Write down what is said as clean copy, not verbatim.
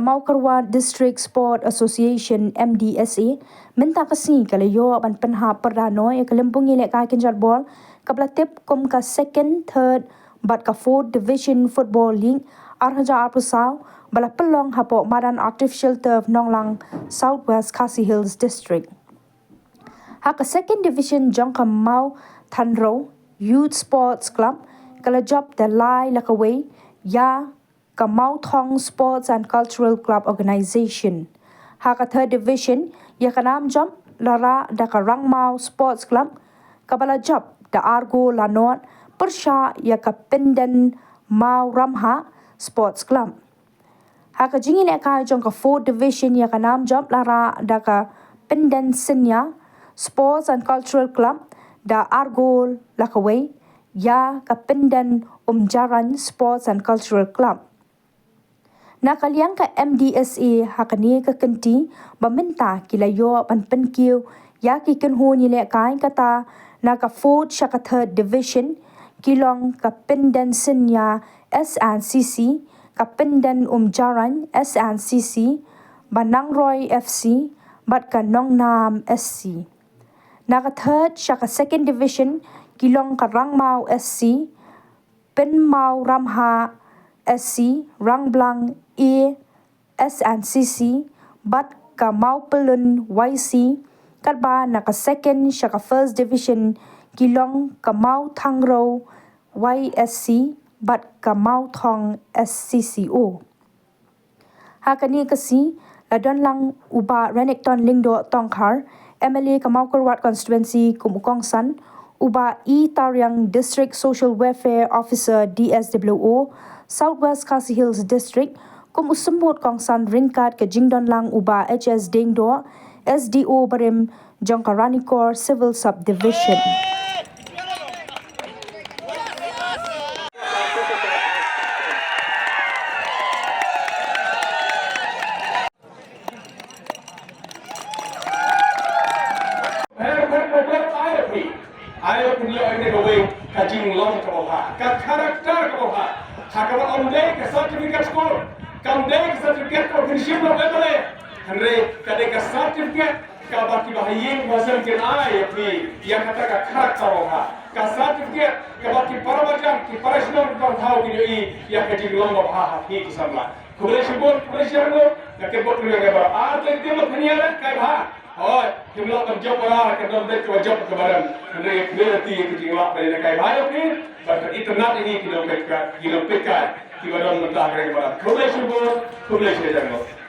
Mawphor District Sport Association MDSA minta kasi kalayo ban pynhap pyrda noi ke lympung ïalehkai kynjatbol kablatip kom ka second third bat ka fourth division football league arhaja arpusau bala pelong hapo madan artificial turf nonglang southwest Khasi Hills district haka second division jong ka mau thanro youth sports club kala job the lai lakaway ya Kamau Thong Sports and Cultural Club Organization. Haka third division, ya kanam job lara da ka Rangmau Sports Club, kabala job da Argo Lanot, persha ya ka Pindan Mau Ramha Sports Club. Haka jingin eka jong ka fourth division ya kanam job lara da ka Pindan Senya Sports and Cultural Club da Argo Lakaway, ya ka Pindan Umjaran Sports and Cultural Club. Nakaliang ka MDSA hakani ka kenti meminta kilayo pan penkiu ya ki kynhun ïalehkai kata na ka fourth shaka third division kilong ka Pindan Senya SNCC ka Pindan Umjaran SNCC Banangroy FC bat ka Nongnam SC. Na ka third shaka second division kilong ka Rangmau SC Pinmau Ramha SC Rangblang SNCC bat ka Maupelun YC katba na ka second siya ka first division kilong ka Mau Thangro YSC bat ka Mau Thong SCCO. Hakani kasi ladon lang uba Renekton Lingdo Tongkar MLA ka Mawphor constituency kumukongsan uba Tariang District Social Welfare Officer DSWO Southwest Khasi Hills District kum usembut kongsan ringkat ke jingdon lang uba HS Dengdo SDO Barim Jongkaranikor Civil Subdivision. Ayo punya ini gawe kajing long kaboha, karakter kaboha, hakawan onde ke certificate score, kamde ke certificate ko finishing lo bebele, henry kade ke certificate kabaki bahayin wasam ken ay pi yang kata ka karakter kaboha, ka certificate kabaki parabajan ki parashnon ko thau ki i yang kajing long kaboha hi kisamla. Kubule shibon ke bot lu yang ba ate timo thaniya kai bha और हम लोग जब बना के दम देख के जब के बारे में मेरे ती की जिंगला पे ने kai भाई अपनी बट इतना नहीं किलोमीटर का कि बदन में ताकरे बड़ा खुले शुभ खुले से जंगल